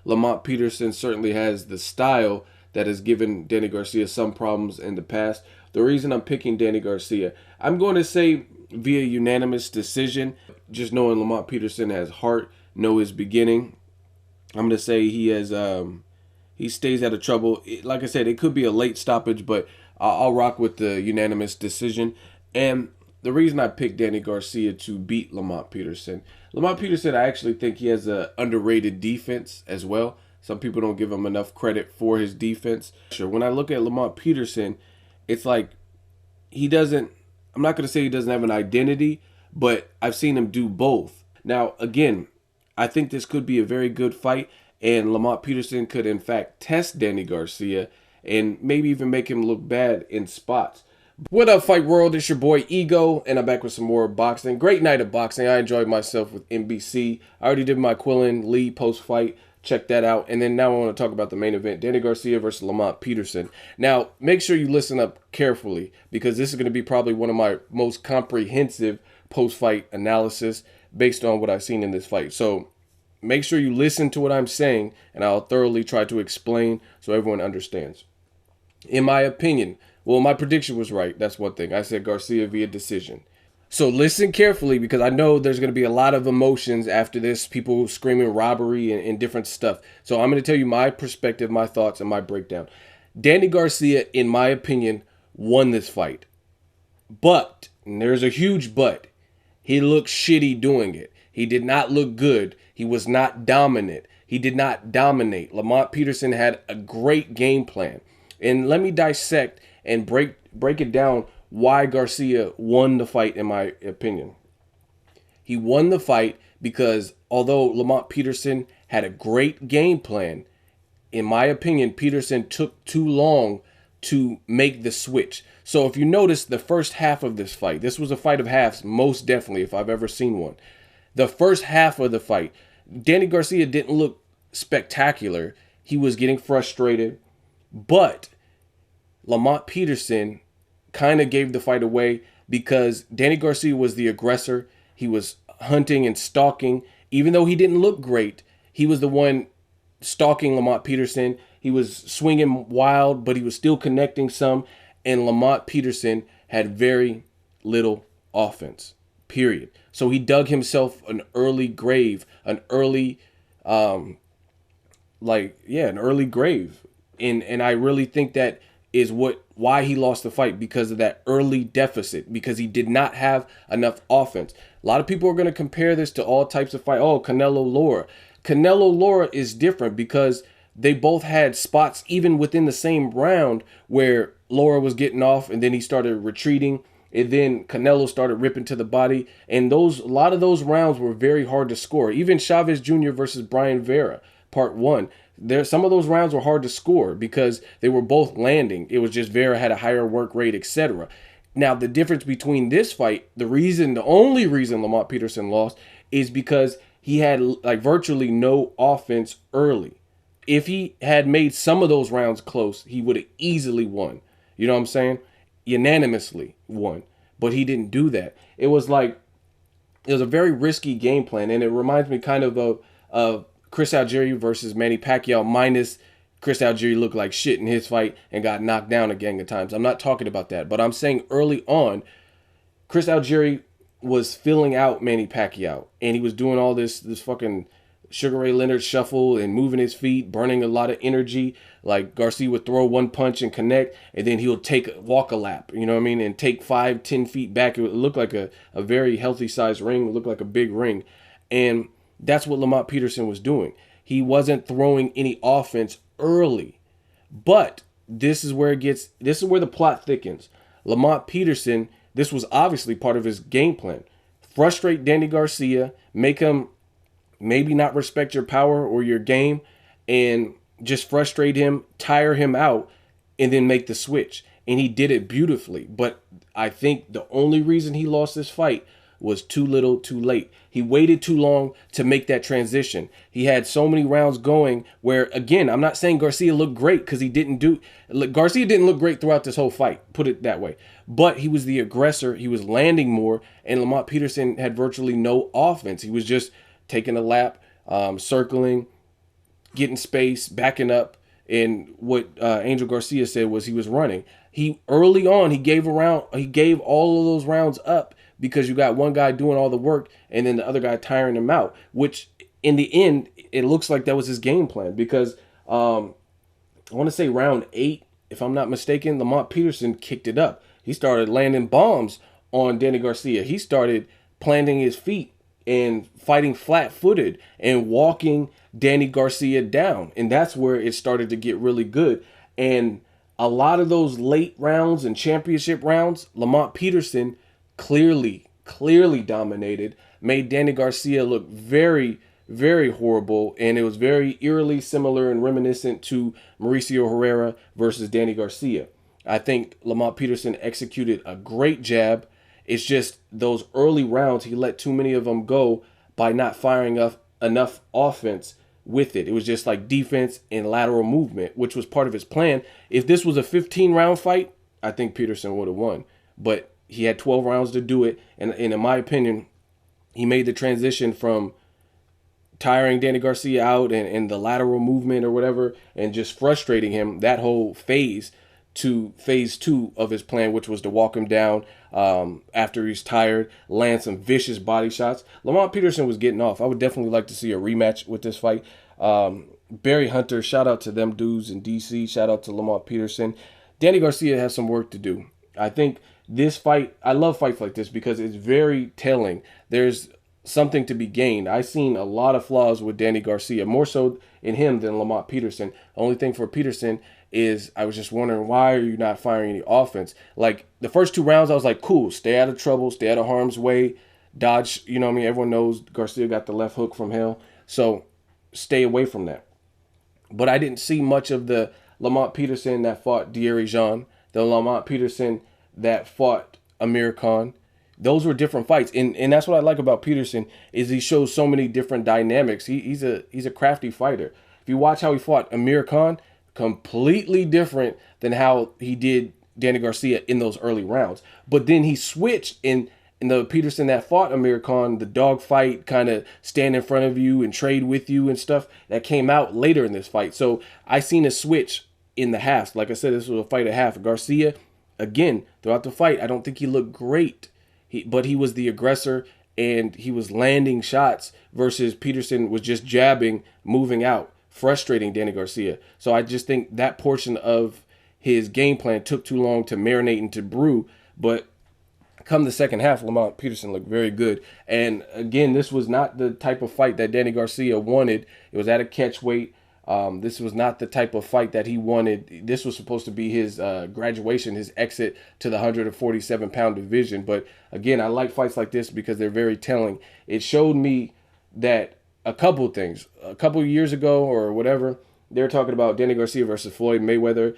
Lamont Peterson certainly has the style that has given Danny Garcia some problems in the past. The reason I'm picking Danny Garcia, I'm going to say via unanimous decision, just knowing Lamont Peterson has heart, know his beginning. I'm going to say he stays out of trouble. Like I said, it could be a late stoppage, but I'll rock with the unanimous decision. And the reason I picked Danny Garcia to beat Lamont Peterson, I actually think he has a underrated defense as well. Some people don't give him enough credit for his defense. Sure, when I look at Lamont Peterson, it's like he doesn't. I'm not going to say he doesn't have an identity, but I've seen him do both. Now, again, I think this could be a very good fight, and Lamont Peterson could, in fact, test Danny Garcia and maybe even make him look bad in spots. What up, Fight World? It's your boy Ego, and I'm back with some more boxing. Great night of boxing. I enjoyed myself with NBC. I already did my Quillen Lee post-fight. Check that out. And then now I want to talk about the main event, Danny Garcia versus Lamont Peterson. Now, make sure you listen up carefully because this is going to be probably one of my most comprehensive post-fight analysis based on what I've seen in this fight. So make sure you listen to what I'm saying, and I'll thoroughly try to explain so everyone understands. In my opinion, well, my prediction was right. That's one thing. I said Garcia via decision. So listen carefully because I know there's going to be a lot of emotions after this, people screaming robbery and different stuff. So I'm going to tell you my perspective, my thoughts, and my breakdown. Danny Garcia, in my opinion, won this fight. But, and there's a huge but, he looked shitty doing it. He did not look good. He was not dominant. He did not dominate. Lamont Peterson had a great game plan. And let me dissect and break it down why Garcia won the fight, in my opinion. He won the fight because although Lamont Peterson had a great game plan, in my opinion, Peterson took too long to make the switch. So if you notice the first half of this fight, this was a fight of halves, most definitely, if I've ever seen one. The first half of the fight, Danny Garcia didn't look spectacular. He was getting frustrated, but Lamont Peterson kind of gave the fight away because Danny Garcia was the aggressor. He was hunting and stalking. Even though he didn't look great, he was the one stalking Lamont Peterson. He was swinging wild, but he was still connecting some. And Lamont Peterson had very little offense, period. So he dug himself an early grave, an early grave. And I really think that is why he lost the fight, because of that early deficit, because he did not have enough offense. A lot of people are going to compare this to all types of fight. Oh, Canelo Lara. Canelo Lara is different because they both had spots even within the same round where Lara was getting off and then he started retreating and then Canelo started ripping to the body. And a lot of those rounds were very hard to score. Even Chavez Jr. versus Brian Vera, part 1. Some of those rounds were hard to score because they were both landing. It was just Vera had a higher work rate, etc. Now, the difference between this fight, the only reason Lamont Peterson lost is because he had like virtually no offense early. If he had made some of those rounds close, he would have easily won. You know what I'm saying? Unanimously won. But he didn't do that. It was a very risky game plan, and it reminds me kind of Chris Algieri versus Manny Pacquiao, minus Chris Algieri looked like shit in his fight and got knocked down a gang of times. I'm not talking about that, but I'm saying early on, Chris Algieri was filling out Manny Pacquiao, and he was doing all this fucking Sugar Ray Leonard shuffle and moving his feet, burning a lot of energy. Like Garcia would throw one punch and connect, and then he'll walk a lap, you know what I mean, and take 5-10 feet back. It would look like a very healthy sized ring. It would look like a big ring, and that's what Lamont Peterson was doing. He wasn't throwing any offense early. But this is where the plot thickens. Lamont Peterson, this was obviously part of his game plan. Frustrate Danny Garcia, make him maybe not respect your power or your game, and just frustrate him, tire him out, and then make the switch. And he did it beautifully. But I think the only reason he lost this fight was too little, too late. He waited too long to make that transition. He had so many rounds going where, again, I'm not saying Garcia looked great because Garcia didn't look great throughout this whole fight, put it that way. But he was the aggressor. He was landing more, and Lamont Peterson had virtually no offense. He was just taking a lap, circling, getting space, backing up. And what Angel Garcia said was he was running. He early on he gave all of those rounds up because you got one guy doing all the work and then the other guy tiring him out. Which in the end it looks like that was his game plan because I want to say round 8, if I'm not mistaken, Lamont Peterson kicked it up. He started landing bombs on Danny Garcia. He started planting his feet and fighting flat-footed and walking Danny Garcia down. And that's where it started to get really good. And a lot of those late rounds and championship rounds, Lamont Peterson clearly dominated, made Danny Garcia look very, very horrible, and it was very eerily similar and reminiscent to Mauricio Herrera versus Danny Garcia. I think Lamont Peterson executed a great jab. It's just those early rounds, he let too many of them go by not firing up enough offense with it. It was just like defense and lateral movement, which was part of his plan. If this was a 15-round fight, I think Peterson would have won. But he had 12 rounds to do it, and in my opinion, he made the transition from tiring Danny Garcia out and the lateral movement or whatever and just frustrating him, that whole phase, to phase 2 of his plan, which was to walk him down after he's tired, land some vicious body shots. Lamont Peterson was getting off. I would definitely like to see a rematch with this fight. Barry Hunter, shout out to them dudes in DC. Shout out to Lamont Peterson. Danny Garcia has some work to do. I think this fight, I love fights like this because it's very telling. There's something to be gained. I've seen a lot of flaws with Danny Garcia, more so in him than Lamont Peterson. Only thing for Peterson is I was just wondering, why are you not firing any offense? Like the first 2 rounds, I was like, cool, stay out of trouble, stay out of harm's way, dodge, you know what I mean? Everyone knows Garcia got the left hook from hell, so stay away from that. But I didn't see much of the Lamont Peterson that fought De'Ari Jean, the Lamont Peterson that fought Amir Khan. Those were different fights, and that's what I like about Peterson is he shows so many different dynamics. He's a crafty fighter. If you watch how he fought Amir Khan, completely different than how he did Danny Garcia in those early rounds. But then he switched in the Peterson that fought Amir Khan, the dog fight, kind of stand in front of you and trade with you and stuff, that came out later in this fight. So I seen a switch in the halves. Like I said, this was a fight at half. Garcia, again, throughout the fight, I don't think he looked great. But he was the aggressor and he was landing shots versus Peterson was just jabbing, moving out, frustrating Danny Garcia. So I just think that portion of his game plan took too long to marinate and to brew. But come the second half, Lamont Peterson looked very good. And again, this was not the type of fight that Danny Garcia wanted. It was at a catch weight. This was not the type of fight that he wanted. This was supposed to be his graduation, his exit to the 147-pound division. But again, I like fights like this because they're very telling. It showed me that a couple things. A couple years ago or whatever, they were talking about Danny Garcia versus Floyd Mayweather.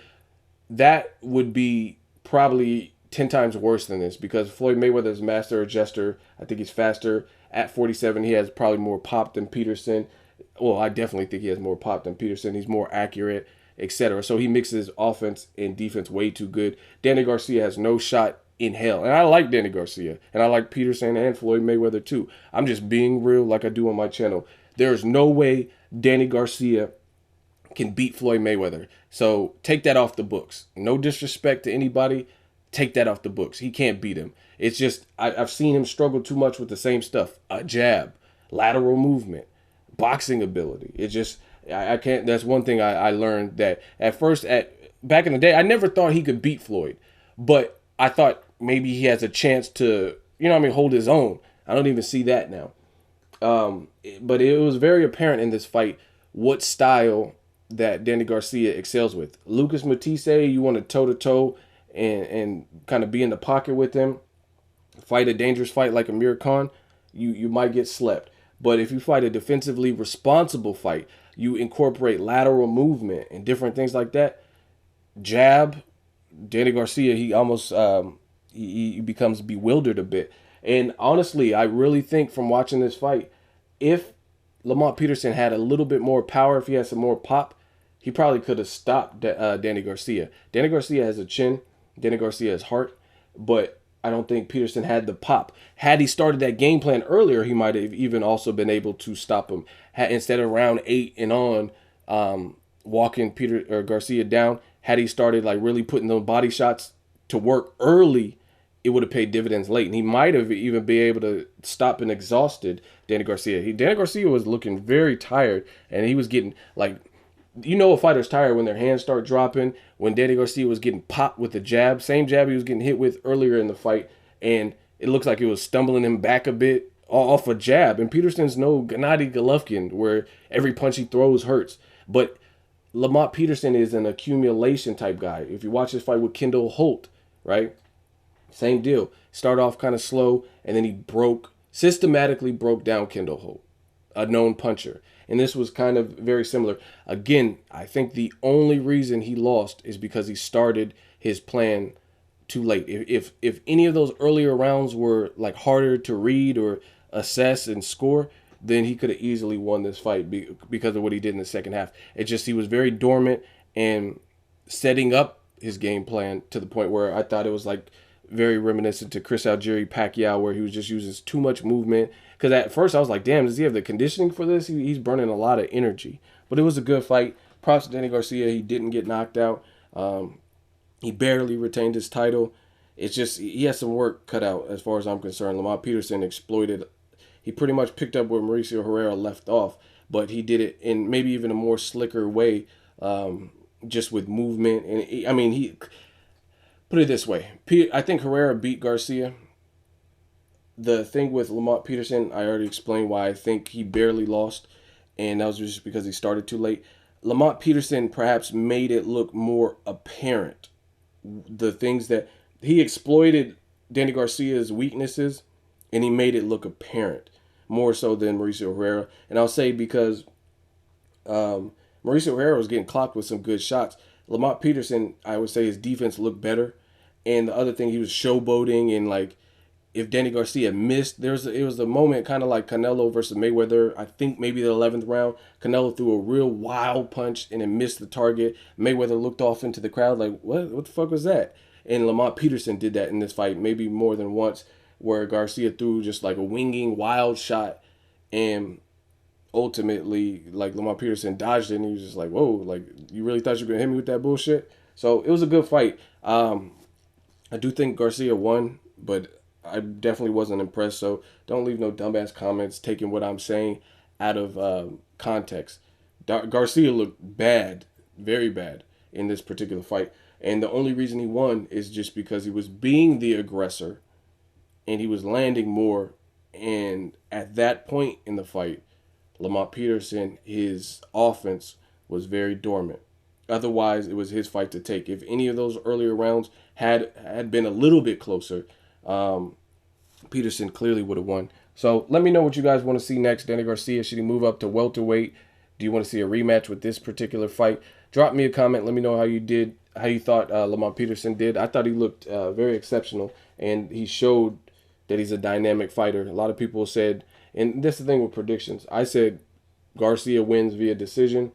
That would be probably 10 times worse than this because Floyd Mayweather is master adjuster. I think he's faster. At 47, he has probably more pop than Peterson. Well, I definitely think he has more pop than Peterson. He's more accurate, etc. So he mixes offense and defense way too good. Danny Garcia has no shot in hell. And I like Danny Garcia. And I like Peterson and Floyd Mayweather too. I'm just being real like I do on my channel. There's no way Danny Garcia can beat Floyd Mayweather. So take that off the books. No disrespect to anybody. Take that off the books. He can't beat him. It's just, I've seen him struggle too much with the same stuff. A jab, lateral movement, boxing ability. It just, I can't, that's one thing I learned that at first, back in the day, I never thought he could beat Floyd. But I thought maybe he has a chance to, you know what I mean, hold his own. I don't even see that now. But it was very apparent in this fight what style that Danny Garcia excels with. Lucas Matisse, you want to toe-to-toe and kind of be in the pocket with him, fight a dangerous fight like Amir Khan, you might get slept. But if you fight a defensively responsible fight, you incorporate lateral movement and different things like that, jab, Danny Garcia, he almost he becomes bewildered a bit. And honestly, I really think from watching this fight, if Lamont Peterson had a little bit more power, if he had some more pop, he probably could have stopped Danny Garcia. Danny Garcia has a chin. Danny Garcia has heart. But I don't think Peterson had the pop. Had he started that game plan earlier, he might have even also been able to stop him. Instead of round 8 and on, walking Garcia down. Had he started like really putting those body shots to work early, it would have paid dividends late, and he might have even been able to stop an exhausted Danny Garcia. Danny Garcia was looking very tired, and he was getting like, a fighter's tired when their hands start dropping. When Danny Garcia was getting popped with the jab, same jab he was getting hit with earlier in the fight, and it looks like it was stumbling him back a bit off a jab. And Peterson's no Gennady Golovkin where every punch he throws hurts, but Lamont Peterson is an accumulation type guy. If you watch his fight with Kendall Holt, right? Same deal. Start off kind of slow, and then he systematically broke down Kendall Holt, a known puncher. And this was kind of very similar. Again, I think the only reason he lost is because he started his plan too late. If any of those earlier rounds were like harder to read or assess and score, then he could have easily won this fight because of what he did in the second half. It's just he was very dormant and setting up his game plan to the point where I thought it was like very reminiscent to Chris Algieri Pacquiao, where he was just using too much movement. Because at first I was like, damn, does he have the conditioning for this? He's burning a lot of energy. But it was a good fight. Props to Danny Garcia. He didn't get knocked out. He barely retained his title. It's just he has some work cut out as far as I'm concerned. Lamont Peterson exploited. He pretty much picked up where Mauricio Herrera left off, but he did it in maybe even a more slicker way, just with movement. And he put it this way. I think Herrera beat Garcia. The thing with Lamont Peterson, I already explained why I think he barely lost, and that was just because he started too late. Lamont Peterson perhaps made it look more apparent. The things that he exploited Danny Garcia's weaknesses, and he made it look apparent more so than Mauricio Herrera. And I'll say because Mauricio Herrera was getting clocked with some good shots. Lamont Peterson, I would say his defense looked better. And the other thing, he was showboating, and like if Danny Garcia missed, it was a moment kind of like Canelo versus Mayweather. I think maybe the 11th round, Canelo threw a real wild punch and it missed the target. Mayweather looked off into the crowd like, what the fuck was that? And Lamont Peterson did that in this fight maybe more than once, where Garcia threw just like a winging wild shot, and ultimately like Lamont Peterson dodged it, and he was just like, whoa, like you really thought you were gonna hit me with that bullshit? So it was a good fight. I do think Garcia won, but I definitely wasn't impressed. So don't leave no dumbass comments taking what I'm saying out of context. Garcia looked bad, very bad in this particular fight, and the only reason he won is just because he was being the aggressor and he was landing more. And at that point in the fight, Lamont Peterson, his offense was very dormant. Otherwise, it was his fight to take. If any of those earlier rounds had been a little bit closer, Peterson clearly would have won. So let me know what you guys want to see next. Danny Garcia, should he move up to welterweight? Do you want to see a rematch with this particular fight? Drop me a comment. Let me know how you thought Lamont Peterson did. I thought he looked very exceptional, and he showed that he's a dynamic fighter. A lot of people said, and this is the thing with predictions, I said Garcia wins via decision,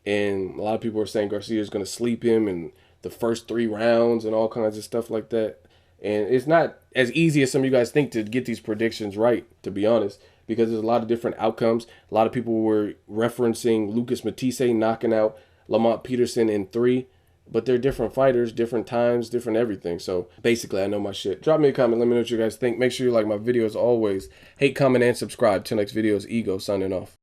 and a lot of people are saying Garcia is going to sleep him in the first 3 rounds and all kinds of stuff like that. And it's not as easy as some of you guys think to get these predictions right, to be honest, because there's a lot of different outcomes. A lot of people were referencing Lucas Matisse knocking out Lamont Peterson in 3, but they're different fighters, different times, different everything. So basically, I know my shit. Drop me a comment. Let me know what you guys think. Make sure you like my videos always. Hate, comment, and subscribe. Till next video is Ego signing off.